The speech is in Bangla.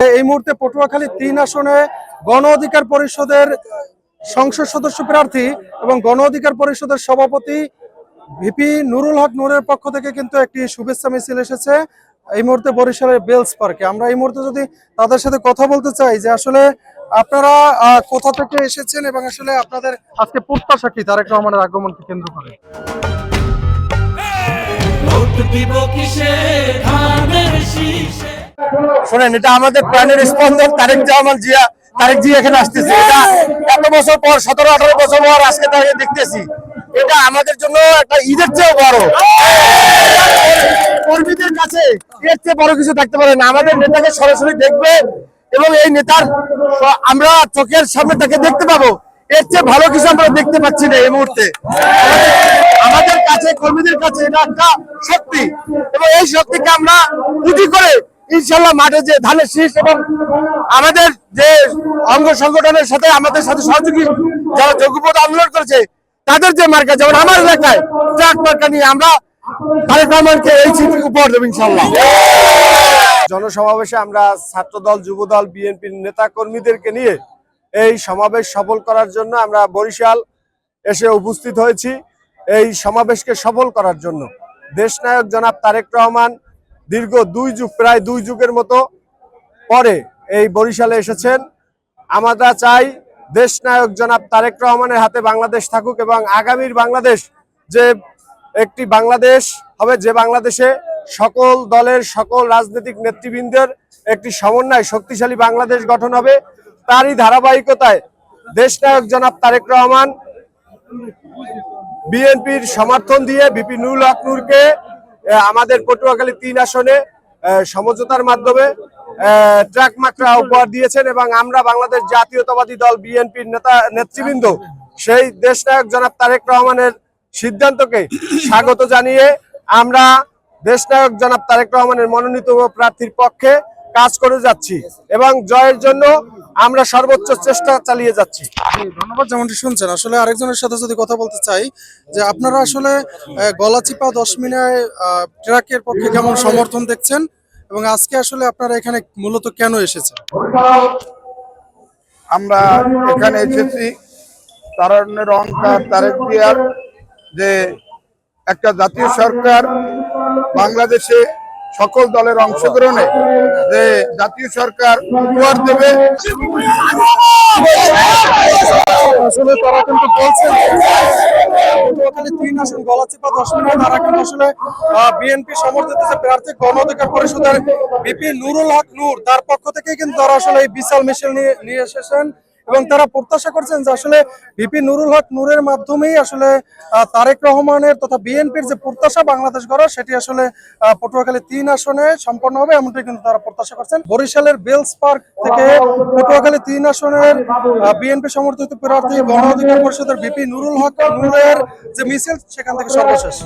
এই মুহূর্তে পটুয়াখালী ৩ আসনে গণ অধিকার পরিষদের সংসদ সদস্য প্রার্থী এবং গণ অধিকার পরিষদের সভাপতি ভিপি নুরুল হক নূরের পক্ষ থেকে কিন্তু একটি শুভেচ্ছা মিছিল এসেছে এই মুহূর্তে বরিশালের বেলস পার্কে। আমরা এই মুহূর্তে যদি তাদের সাথে কথা বলতে চাই যে আসলে আপনারা কোথা থেকে এসেছেন এবং আসলে আপনাদের আজকে প্রত্যাশা কি তারেক রহমানের আগমনকে কেন্দ্র করে। শোনেন, এটা আমাদের প্রাণের স্পন্দন তারেক জি এখানে আসতেছে। এটা এত বছর পর 17-18 বছর পর আজকে তাকে দেখতেছি। এটা আমাদের জন্য একটা ঈদের চেয়েও বড়। কর্মীদের কাছে এর চেয়ে বড় কিছু থাকতে পারে না। আমাদের নেতাকে সরাসরি দেখবে এবং এই নেতার আমরা চোখের সামনে তাকে দেখতে পাবো, এর চেয়ে ভালো কিছু আমরা দেখতে পাচ্ছি না এই মুহূর্তে। আমাদের কাছে, কর্মীদের কাছে এটা একটা শক্তি এবং এই শক্তিকে আমরা পুঁজি করে ইনশাল্লাহ মাঠে যে ধানের শীষ এবং আমাদের যে অঙ্গ সংগঠনের সাথে আমাদের সাথে সহযোগী যারা যোগ্যপদ আন্দোলন করেছে তাদের যে মার্কা, যেমন আমার এলাকায় ট্রাক মার্কা নিয়ে আমরা তারেক রহমানকে এই সিট উপহার দেব ইনশাল্লাহ। জনসমাবেশে আমরা ছাত্রদল, যুবদল, বিএনপির নেতা কর্মীদেরকে নিয়ে এই সমাবেশ সফল করার জন্য আমরা বরিশাল এসে উপস্থিত হয়েছি। এই সমাবেশকে সফল করার জন্য দেশনায়ক জনাব তারেক রহমান দীর্ঘ প্রায় দুই যুগের মতো পরে এই বরিশালে এসেছেন। আমরা চাই দেশনায়ক জনাব তারেক রহমানের হাতে বাংলাদেশ থাকুক এবং আগামীর বাংলাদেশ যে একটি বাংলাদেশ হবে, যে বাংলাদেশে সকল দলের, সকল রাজনৈতিক নেতৃবৃন্দের একটি সমন্বয় শক্তিশালী বাংলাদেশ গঠন হবে। তারই ধারাবাহিকতায় দেশনায়ক জনাব তারেক রহমান বিএনপির সমর্থন দিয়ে ভিপি নুরুল হক নূরকে আমাদের পটুয়াখালী ৩ আসনে সমঝোতার মাধ্যমে ট্রাক মার্কা উপহার দিয়েছেন এবং আমরা বাংলাদেশ জাতীয়তাবাদী দল বিএনপির নেতৃবৃন্দ সেই দেশনায়ক জনাব তারেক রহমানের সিদ্ধান্তকে স্বাগত জানিয়ে আমরা দেশনায়ক জনাব তারেক রহমানের মনোনীত প্রার্থীর পক্ষে কাজ করে যাচ্ছি এবং জয়ের জন্য আমরা সর্বোচ্চ চেষ্টা চালিয়ে যাচ্ছি। ধন্যবাদ। যেমনটি শুনছেন, আসলে আরেকজনের সাথে যদি কথা বলতে চাই যে আপনারা আসলে গলাচিপা 10 মিনায় ট্রাকের পক্ষে কেমন সমর্থন দেখছেন এবং আজকে আসলে আপনারা এখানে মূলত কেন এসেছেন? আমরা এখানে এসেছি তারুণ্যের অহংকার তারেক জিয়ার যে একটা জাতীয় সরকার বাংলাদেশে সকল দলের অংশগ্রহণে যে জাতীয় সরকার উপহার দেবে। আসলে তারা কিন্তু বলছেন পটুয়াখালী ৩ আসন গলাচিপা 10 মিনায় তারা কিন্তু আসলে বিএনপি সমর্থিত যে প্রার্থী গণ অধিকার পরিষদের ভিপি নুরুল হক নূর তার পক্ষ থেকে কিন্তু তারা আসলে এই বিশাল মিছিল নিয়ে এসেছেন এবং তারা প্রত্যাশা করছেন যে আসলে ভিপি নুরুল হক নূরের মাধ্যমেই আসলে তারেক রহমানের তথা বিএনপির যে প্রত্যাশা বাংলাদেশ গড়ার সেটি আসলে পটুয়াখালী 3 আসনে সম্পন্ন হবে, এমনটাই কিন্তু তারা প্রত্যাশা করছেন। বরিশালের বেলস পার্ক থেকে পটুয়াখালী 3 আসনের বিএনপি সমর্থিত প্রার্থী গণ অধিকার পরিষদের ভিপি নুরুল হক নূরের যে মিছিল সেখান থেকে সর্বশেষ।